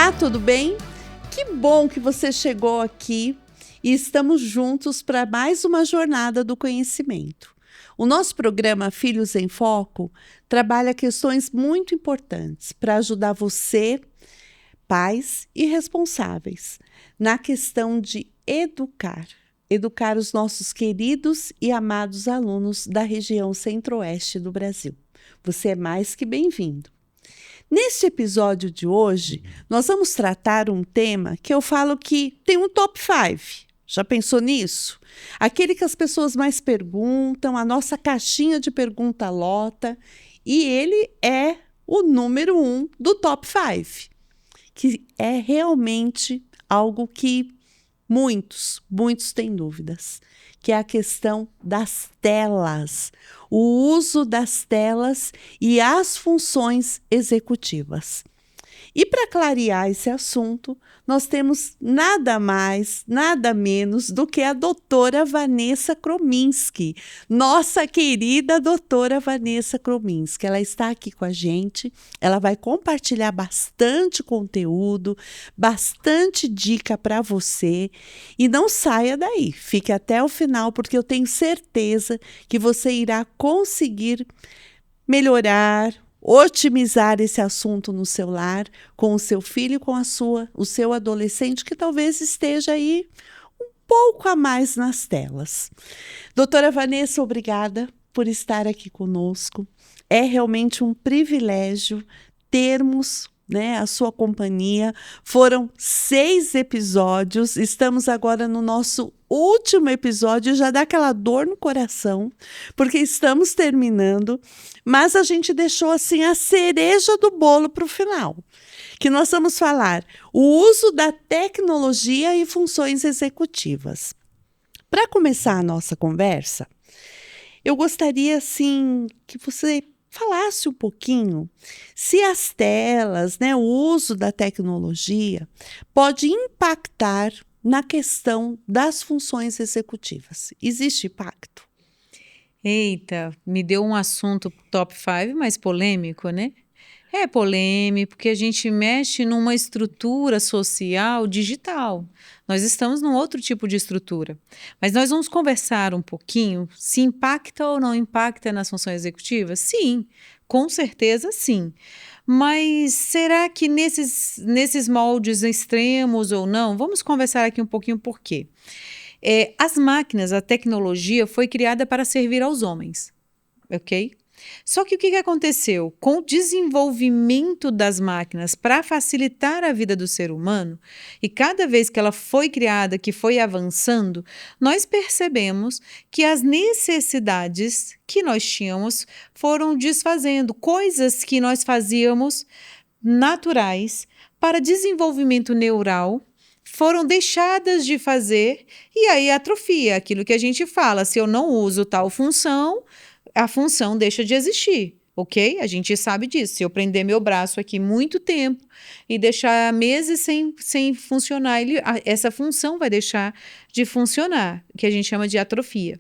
Olá, tudo bem? Que bom que você chegou aqui e estamos juntos para mais uma jornada do conhecimento. O nosso programa Filhos em Foco trabalha questões muito importantes para ajudar você, pais e responsáveis, na questão de educar os nossos queridos e amados alunos da região centro-oeste do Brasil. Você é mais que bem-vindo. Neste episódio de hoje, nós vamos tratar um tema que eu falo que tem um top 5. Já pensou nisso? Aquele que as pessoas mais perguntam, a nossa caixinha de pergunta lota, e ele é o número 1 do top 5, que é realmente algo que muitos têm dúvidas, que é a questão das telas, o uso das telas e as funções executivas. E para clarear esse assunto, nós temos nada mais, nada menos do que a doutora Vanessa Krominski, nossa querida doutora Vanessa Krominski. Ela está aqui com a gente, ela vai compartilhar bastante conteúdo, bastante dica para você. E não saia daí, fique até o final, porque eu tenho certeza que você irá conseguir melhorar, otimizar esse assunto no seu lar, com o seu filho, com o seu adolescente, que talvez esteja aí um pouco a mais nas telas. Doutora Vanessa, obrigada por estar aqui conosco. É realmente um privilégio termos a sua companhia. Foram 6 episódios, estamos agora no nosso último episódio, já dá aquela dor no coração, porque estamos terminando, mas a gente deixou assim a cereja do bolo para o final, que nós vamos falar o uso da tecnologia e funções executivas. Para começar a nossa conversa, eu gostaria assim que você falasse um pouquinho se as telas, o uso da tecnologia pode impactar na questão das funções executivas. Existe impacto? Eita, me deu um assunto top 5, mas polêmico, né? É polêmico porque a gente mexe numa estrutura social digital. Nós estamos num outro tipo de estrutura. Mas nós vamos conversar um pouquinho se impacta ou não impacta nas funções executivas? Sim, com certeza sim. Mas será que nesses moldes extremos ou não? Vamos conversar aqui um pouquinho por quê. As máquinas, a tecnologia foi criada para servir aos homens, ok? Só que o que aconteceu? Com o desenvolvimento das máquinas para facilitar a vida do ser humano, e cada vez que ela foi criada, que foi avançando, nós percebemos que as necessidades que nós tínhamos foram desfazendo, coisas que nós fazíamos naturais para desenvolvimento neural, foram deixadas de fazer e aí atrofia aquilo que a gente fala. Se eu não uso tal função, a função deixa de existir, ok? A gente sabe disso. Se eu prender meu braço aqui muito tempo e deixar meses sem funcionar, essa função vai deixar de funcionar, que a gente chama de atrofia.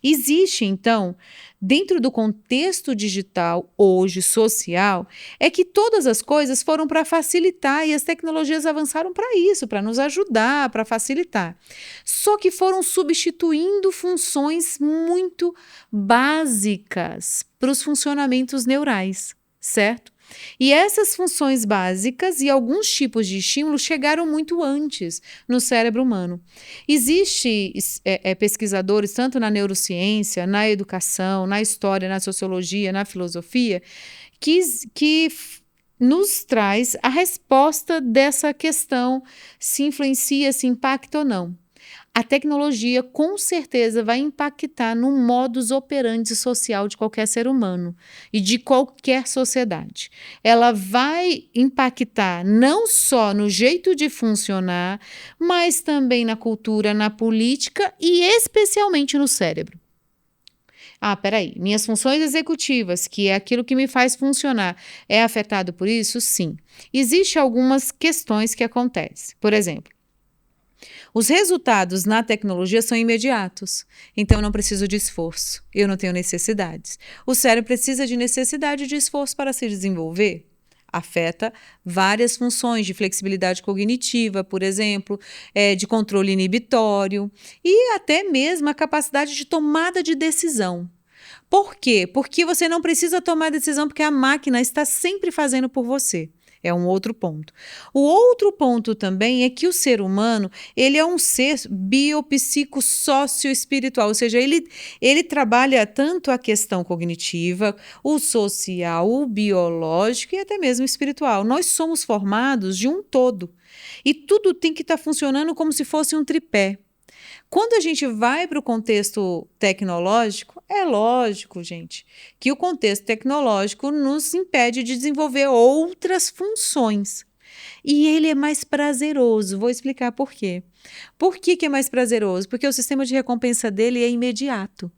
Existe, então, dentro do contexto digital, hoje, social, é que todas as coisas foram para facilitar e as tecnologias avançaram para isso, para nos ajudar, para facilitar. Só que foram substituindo funções muito básicas para os funcionamentos neurais, certo? E essas funções básicas e alguns tipos de estímulo chegaram muito antes no cérebro humano. Existem pesquisadores, tanto na neurociência, na educação, na história, na sociologia, na filosofia, que nos traz a resposta dessa questão, se influencia, se impacta ou não. A tecnologia com certeza vai impactar no modus operandi social de qualquer ser humano e de qualquer sociedade. Ela vai impactar não só no jeito de funcionar, mas também na cultura, na política e especialmente no cérebro. Peraí, minhas funções executivas, que é aquilo que me faz funcionar, é afetado por isso? Sim. Existem algumas questões que acontecem. Por exemplo, os resultados na tecnologia são imediatos, então eu não preciso de esforço, eu não tenho necessidades. O cérebro precisa de necessidade de esforço para se desenvolver? Afeta várias funções de flexibilidade cognitiva, por exemplo, de controle inibitório e até mesmo a capacidade de tomada de decisão. Por quê? Porque você não precisa tomar decisão porque a máquina está sempre fazendo por você. É um outro ponto. O outro ponto também é que o ser humano, ele é um ser biopsico socioespiritual, ou seja, ele trabalha tanto a questão cognitiva, o social, o biológico e até mesmo o espiritual. Nós somos formados de um todo e tudo tem que estar funcionando como se fosse um tripé. Quando a gente vai para o contexto tecnológico, é lógico, gente, que o contexto tecnológico nos impede de desenvolver outras funções. E ele é mais prazeroso. Vou explicar por quê. Por que é mais prazeroso? Porque o sistema de recompensa dele é imediato.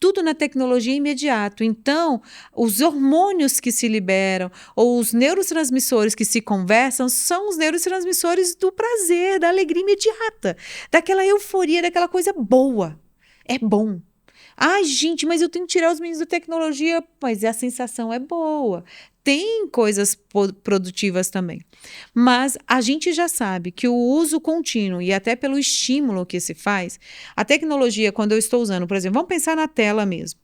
Tudo na tecnologia é imediato. Então, os hormônios que se liberam ou os neurotransmissores que se conversam são os neurotransmissores do prazer, da alegria imediata, daquela euforia, daquela coisa boa. É bom. Ai, gente, mas eu tenho que tirar os meninos da tecnologia, mas a sensação é boa. Tem coisas produtivas também. Mas a gente já sabe que o uso contínuo e até pelo estímulo que se faz, a tecnologia, quando eu estou usando, por exemplo, vamos pensar na tela mesmo.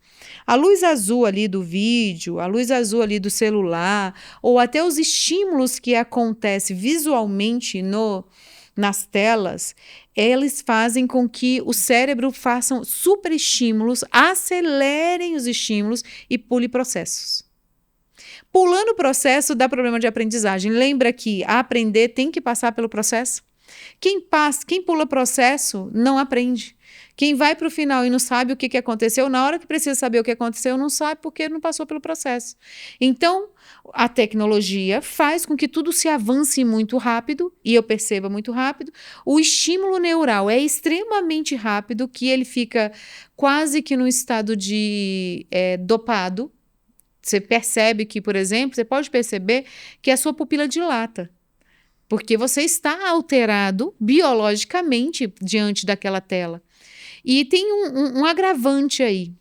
A luz azul ali do vídeo, a luz azul ali do celular, ou até os estímulos que acontecem visualmente nas telas, eles fazem com que o cérebro faça super estímulos, acelerem os estímulos e pule processos. Pulando o processo dá problema de aprendizagem. Lembra que aprender tem que passar pelo processo? Quem pula processo não aprende. Quem vai para o final e não sabe o que aconteceu, na hora que precisa saber o que aconteceu, não sabe porque não passou pelo processo. Então, a tecnologia faz com que tudo se avance muito rápido, e eu perceba muito rápido. O estímulo neural é extremamente rápido, que ele fica quase que no estado de dopado. Você percebe que, por exemplo, você pode perceber que a sua pupila dilata. Porque você está alterado biologicamente diante daquela tela. E tem um agravante aí.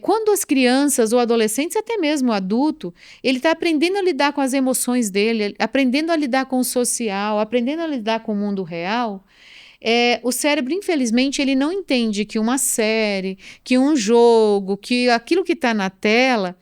Quando as crianças ou adolescentes, até mesmo o adulto, ele está aprendendo a lidar com as emoções dele, aprendendo a lidar com o social, aprendendo a lidar com o mundo real, o cérebro, infelizmente, ele não entende que uma série, que um jogo, que aquilo que está na tela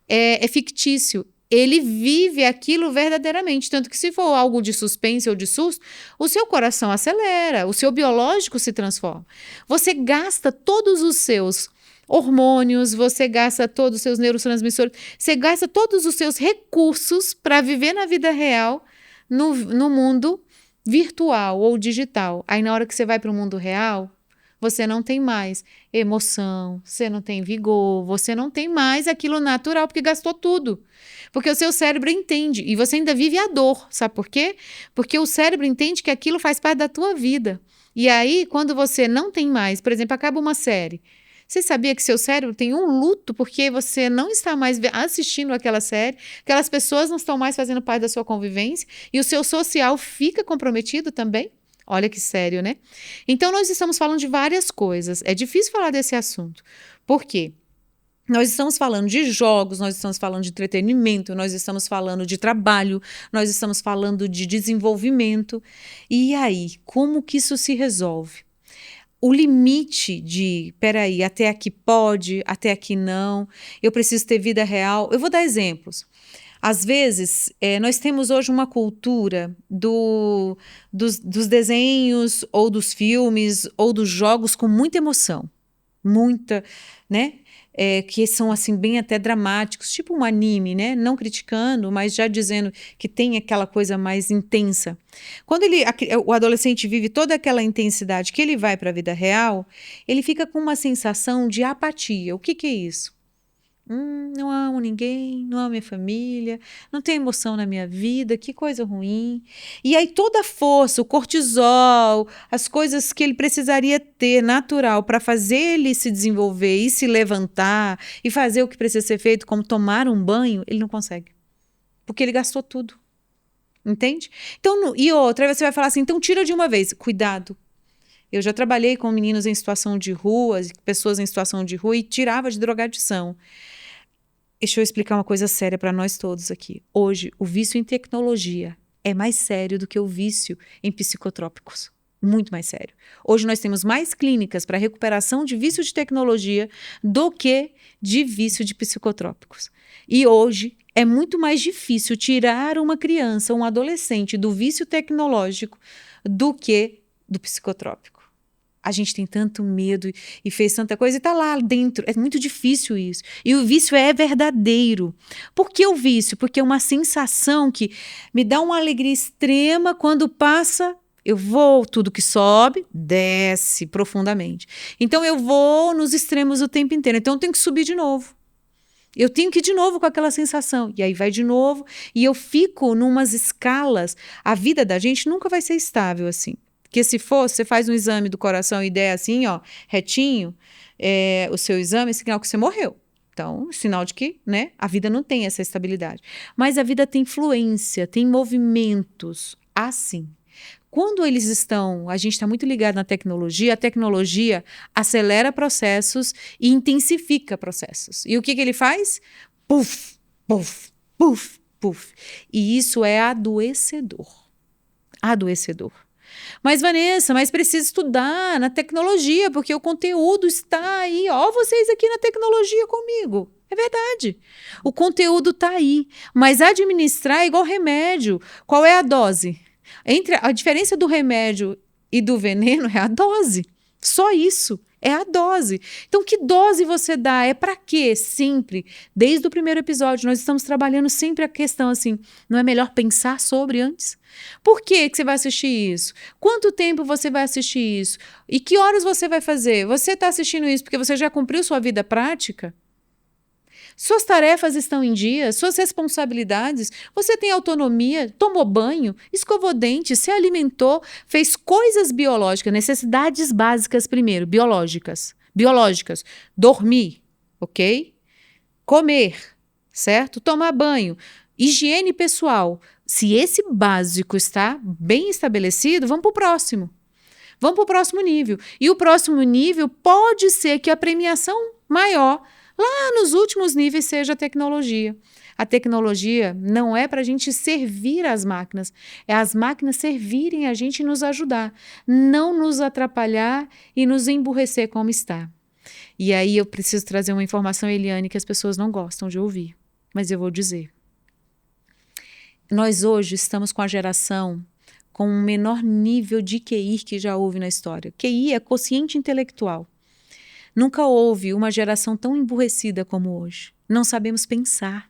é fictício. Ele vive aquilo verdadeiramente, tanto que se for algo de suspense ou de susto, o seu coração acelera, o seu biológico se transforma. Você gasta todos os seus hormônios, você gasta todos os seus neurotransmissores, você gasta todos os seus recursos para viver na vida real, no mundo virtual ou digital. Aí na hora que você vai para o mundo real, você não tem mais emoção, você não tem vigor, você não tem mais aquilo natural, porque gastou tudo. Porque o seu cérebro entende, e você ainda vive a dor, sabe por quê? Porque o cérebro entende que aquilo faz parte da tua vida. E aí, quando você não tem mais, por exemplo, acaba uma série, você sabia que seu cérebro tem um luto porque você não está mais assistindo aquela série, aquelas pessoas não estão mais fazendo parte da sua convivência e o seu social fica comprometido também? Olha que sério, né? Então, nós estamos falando de várias coisas. É difícil falar desse assunto. Por quê? Nós estamos falando de jogos, nós estamos falando de entretenimento, nós estamos falando de trabalho, nós estamos falando de desenvolvimento. E aí, como que isso se resolve? O limite de, peraí, até aqui pode, até aqui não, eu preciso ter vida real. Eu vou dar exemplos. Às vezes, nós temos hoje uma cultura dos desenhos, ou dos filmes, ou dos jogos com muita emoção. Muita, né? Que são assim bem até dramáticos, tipo um anime, né? Não criticando, mas já dizendo que tem aquela coisa mais intensa. Quando o adolescente vive toda aquela intensidade que ele vai para a vida real, ele fica com uma sensação de apatia. O que é isso? Não amo ninguém, não amo minha família, não tenho emoção na minha vida, que coisa ruim. E aí toda a força, o cortisol, as coisas que ele precisaria ter natural para fazer ele se desenvolver e se levantar e fazer o que precisa ser feito, como tomar um banho, ele não consegue. Porque ele gastou tudo. Entende? Então, e outra, aí você vai falar assim, então tira de uma vez. Cuidado. Eu já trabalhei com meninos em situação de rua, pessoas em situação de rua e tirava de drogadição. Deixa eu explicar uma coisa séria para nós todos aqui. Hoje, o vício em tecnologia é mais sério do que o vício em psicotrópicos. Muito mais sério. Hoje nós temos mais clínicas para recuperação de vício de tecnologia do que de vício de psicotrópicos. E hoje é muito mais difícil tirar uma criança, um adolescente do vício tecnológico do que do psicotrópico. A gente tem tanto medo e fez tanta coisa e está lá dentro. É muito difícil isso. E o vício é verdadeiro. Por que o vício? Porque é uma sensação que me dá uma alegria extrema quando passa. Eu vou, tudo que sobe, desce profundamente. Então eu vou nos extremos o tempo inteiro. Então eu tenho que subir de novo. Eu tenho que ir de novo com aquela sensação. E aí vai de novo. E eu fico numas escalas. A vida da gente nunca vai ser estável assim. Porque se for, você faz um exame do coração e der assim, ó, retinho, o seu exame é sinal que você morreu. Então, sinal de que, né, a vida não tem essa estabilidade. Mas a vida tem fluência, tem movimentos assim. Quando eles estão, a gente está muito ligado na tecnologia, a tecnologia acelera processos e intensifica processos. E o que ele faz? Puf, puf, puf, puf. E isso é adoecedor. Adoecedor. Mas, Vanessa, mas precisa estudar na tecnologia, porque o conteúdo está aí. Ó, vocês aqui na tecnologia comigo. É verdade. O conteúdo está aí. Mas administrar é igual remédio. Qual é a dose? A diferença do remédio e do veneno é a dose. Só isso. É a dose. Então, que dose você dá? É para quê? Sempre. Desde o primeiro episódio, nós estamos trabalhando sempre a questão assim, não é melhor pensar sobre antes? Por que você vai assistir isso? Quanto tempo você vai assistir isso? E que horas você vai fazer? Você está assistindo isso porque você já cumpriu sua vida prática? Suas tarefas estão em dia, suas responsabilidades, você tem autonomia, tomou banho, escovou dente, se alimentou, fez coisas biológicas, necessidades básicas primeiro, biológicas, dormir, ok? Comer, certo? Tomar banho, higiene pessoal. Se esse básico está bem estabelecido, vamos para o próximo. Vamos para o próximo nível. E o próximo nível pode ser que a premiação maior lá nos últimos níveis seja a tecnologia. A tecnologia não é para a gente servir as máquinas, é as máquinas servirem a gente e nos ajudar, não nos atrapalhar e nos emburrecer como está. E aí eu preciso trazer uma informação, Eliane, que as pessoas não gostam de ouvir, mas eu vou dizer. Nós hoje estamos com a geração com o menor nível de QI que já houve na história. QI é quociente intelectual. Nunca houve uma geração tão emburrecida como hoje. Não sabemos pensar.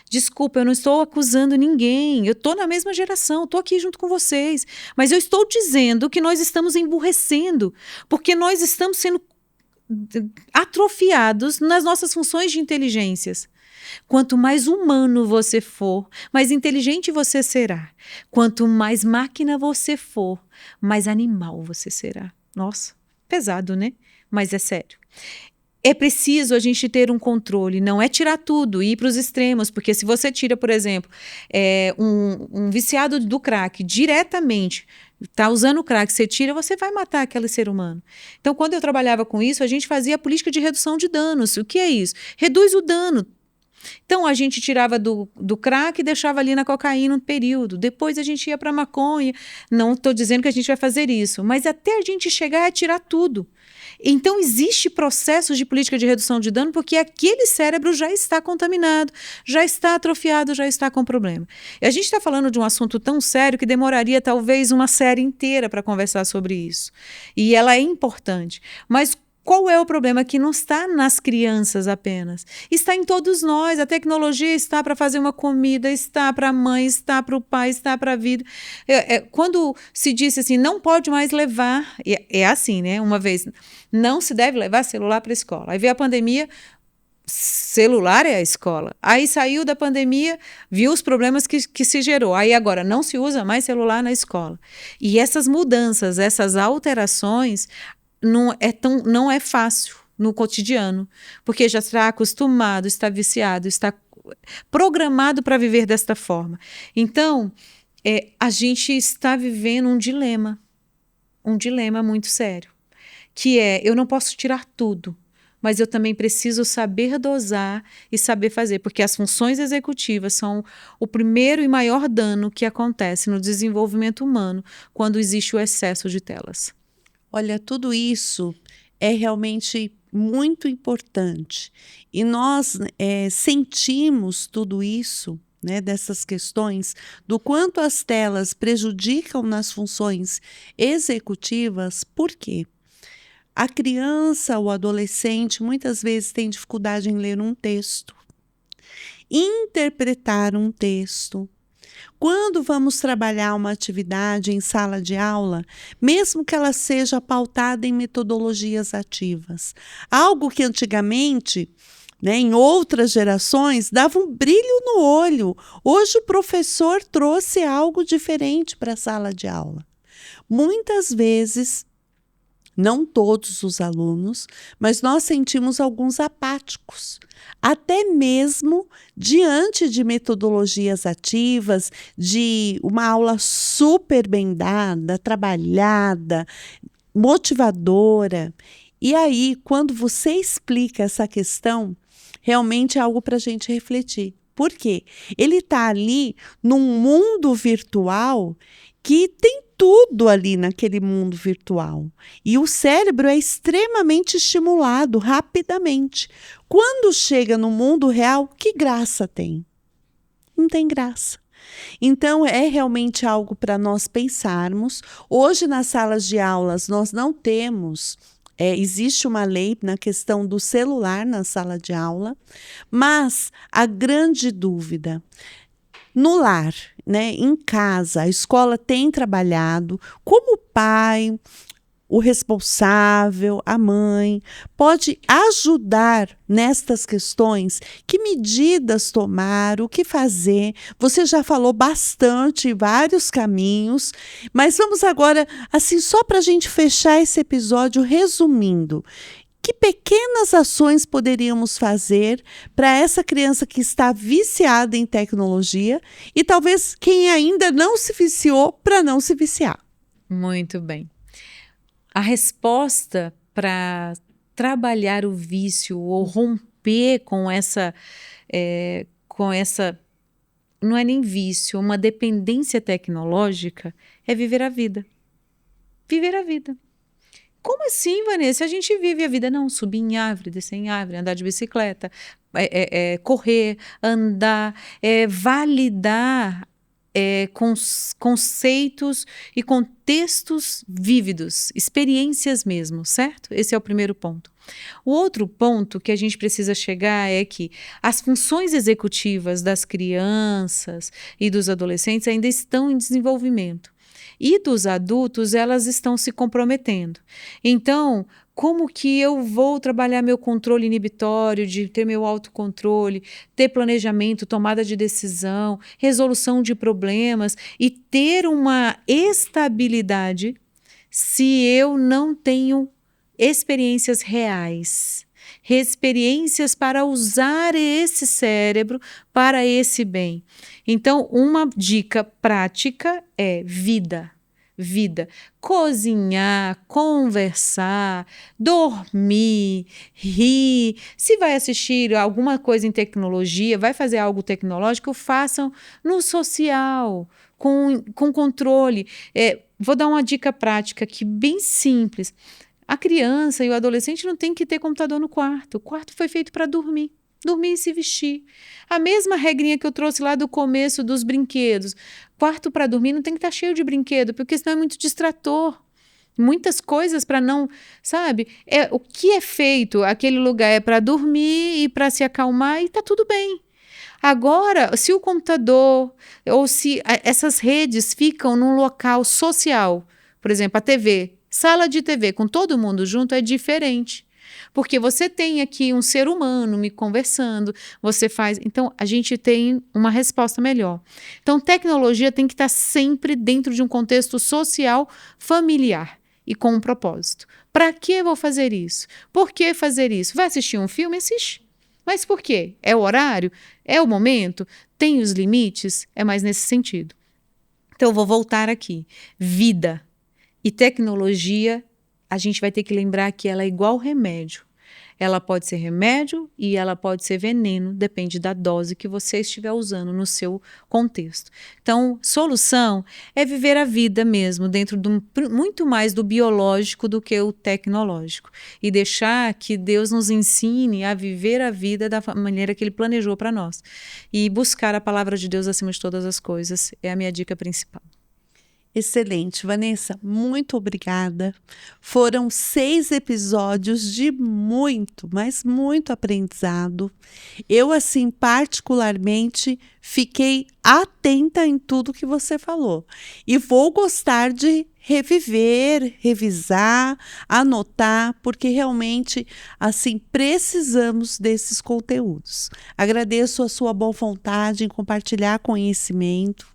Desculpa, eu não estou acusando ninguém. Eu estou na mesma geração, estou aqui junto com vocês. Mas eu estou dizendo que nós estamos emburrecendo, porque nós estamos sendo atrofiados nas nossas funções de inteligências. Quanto mais humano você for, mais inteligente você será. Quanto mais máquina você for, mais animal você será. Nossa, pesado, né? Mas é sério. É preciso a gente ter um controle, não é tirar tudo e ir para os extremos, porque se você tira, por exemplo, um viciado do crack diretamente, está usando o crack, você tira, você vai matar aquele ser humano. Então, quando eu trabalhava com isso, a gente fazia a política de redução de danos. O que é isso? Reduz o dano. Então, a gente tirava do crack e deixava ali na cocaína um período. Depois a gente ia para a maconha. Não estou dizendo que a gente vai fazer isso, mas até a gente chegar a tirar tudo. Então, existe processos de política de redução de dano porque aquele cérebro já está contaminado, já está atrofiado, já está com problema. E a gente está falando de um assunto tão sério que demoraria talvez uma série inteira para conversar sobre isso. E ela é importante. Mas qual é o problema? Que não está nas crianças apenas. Está em todos nós. A tecnologia está para fazer uma comida, está para a mãe, está para o pai, está para a vida. Quando se disse assim, não pode mais levar... É assim, né? Uma vez, não se deve levar celular para a escola. Aí veio a pandemia, celular é a escola. Aí saiu da pandemia, viu os problemas que se gerou. Aí agora não se usa mais celular na escola. E essas mudanças, essas alterações... não é fácil no cotidiano, porque já está acostumado, está viciado, está programado para viver desta forma. Então, a gente está vivendo um dilema muito sério, que eu não posso tirar tudo, mas eu também preciso saber dosar e saber fazer, porque as funções executivas são o primeiro e maior dano que acontece no desenvolvimento humano quando existe o excesso de telas. Olha, tudo isso é realmente muito importante. E nós sentimos tudo isso, né, dessas questões, do quanto as telas prejudicam nas funções executivas. Por quê? A criança ou adolescente muitas vezes tem dificuldade em ler um texto, interpretar um texto. Quando vamos trabalhar uma atividade em sala de aula, mesmo que ela seja pautada em metodologias ativas, algo que antigamente, né, em outras gerações, dava um brilho no olho. Hoje o professor trouxe algo diferente para a sala de aula. Muitas vezes, não todos os alunos, mas nós sentimos alguns apáticos, até mesmo diante de metodologias ativas, de uma aula super bem dada, trabalhada, motivadora. E aí, quando você explica essa questão, realmente é algo para a gente refletir. Por quê? Ele está ali num mundo virtual que tem tudo ali naquele mundo virtual. E o cérebro é extremamente estimulado rapidamente. Quando chega no mundo real, que graça tem? Não tem graça. Então, é realmente algo para nós pensarmos. Hoje, nas salas de aulas, nós não temos. Existe uma lei na questão do celular na sala de aula, mas a grande dúvida, no lar, né, em casa, a escola tem trabalhado, como o pai, o responsável, a mãe, pode ajudar nestas questões? Que medidas tomar, o que fazer? Você já falou bastante, vários caminhos, mas vamos agora, assim, só para a gente fechar esse episódio, resumindo. Que pequenas ações poderíamos fazer para essa criança que está viciada em tecnologia e talvez quem ainda não se viciou para não se viciar? Muito bem. A resposta para trabalhar o vício ou romper com essa, não é nem vício, uma dependência tecnológica, é viver a vida. Viver a vida. Como assim, Vanessa? A gente vive a vida. Não, subir em árvore, descer em árvore, andar de bicicleta, correr, andar, validar conceitos e contextos vívidos, experiências mesmo, certo? Esse é o primeiro ponto. O outro ponto que a gente precisa chegar é que as funções executivas das crianças e dos adolescentes ainda estão em desenvolvimento. E dos adultos, elas estão se comprometendo. Então, como que eu vou trabalhar meu controle inibitório, de ter meu autocontrole, ter planejamento, tomada de decisão, resolução de problemas e ter uma estabilidade se eu não tenho experiências reais, experiências para usar esse cérebro para esse bem? Então, uma dica prática é vida. Vida. Cozinhar, conversar, dormir, rir. Se vai assistir alguma coisa em tecnologia, vai fazer algo tecnológico, façam no social, com controle. Vou dar uma dica prática aqui, bem simples. A criança e o adolescente não tem que ter computador no quarto. O quarto foi feito para dormir. Dormir e se vestir. A mesma regrinha que eu trouxe lá do começo dos brinquedos. Quarto para dormir não tem que estar cheio de brinquedo, porque senão é muito distrator. Muitas coisas para não, sabe? O que é feito, aquele lugar é para dormir e para se acalmar e está tudo bem. Agora, se o computador ou se essas redes ficam num local social, por exemplo, a TV, sala de TV com todo mundo junto é diferente. Porque você tem aqui um ser humano me conversando, você faz... Então, a gente tem uma resposta melhor. Então, tecnologia tem que estar sempre dentro de um contexto social, familiar e com um propósito. Para que eu vou fazer isso? Por que fazer isso? Vai assistir um filme? Assiste. Mas por quê? É o horário? É o momento? Tem os limites? É mais nesse sentido. Então, eu vou voltar aqui. Vida e tecnologia, a gente vai ter que lembrar que ela é igual remédio. Ela pode ser remédio e ela pode ser veneno, depende da dose que você estiver usando no seu contexto. Então, solução é viver a vida mesmo, dentro muito mais do biológico do que o tecnológico. E deixar que Deus nos ensine a viver a vida da maneira que Ele planejou para nós. E buscar a palavra de Deus acima de todas as coisas é a minha dica principal. Excelente, Vanessa, muito obrigada. Foram 6 episódios de muito, mas muito aprendizado. Eu, assim, particularmente, fiquei atenta em tudo que você falou. E vou gostar de reviver, revisar, anotar, porque realmente, assim, precisamos desses conteúdos. Agradeço a sua boa vontade em compartilhar conhecimento.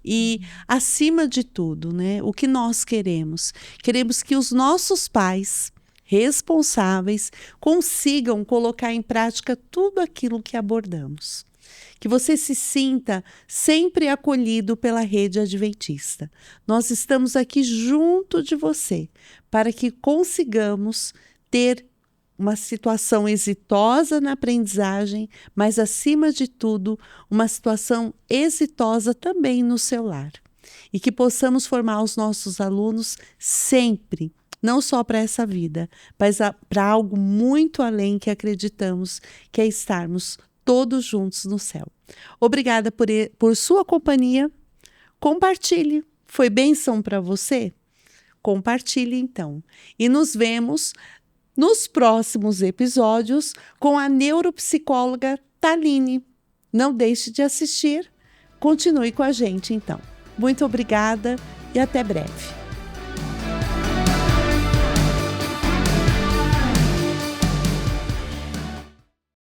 E, acima de tudo, né, o que nós queremos? Queremos que os nossos pais responsáveis consigam colocar em prática tudo aquilo que abordamos. Que você se sinta sempre acolhido pela Rede Adventista. Nós estamos aqui junto de você para que consigamos ter uma situação exitosa na aprendizagem, mas, acima de tudo, uma situação exitosa também no seu lar. E que possamos formar os nossos alunos sempre, não só para essa vida, mas para algo muito além que acreditamos, que é estarmos todos juntos no céu. Obrigada por sua companhia. Compartilhe. Foi bênção para você? Compartilhe, então. E nos vemos nos próximos episódios com a neuropsicóloga Taline. Não deixe de assistir. Continue com a gente, então. Muito obrigada e até breve.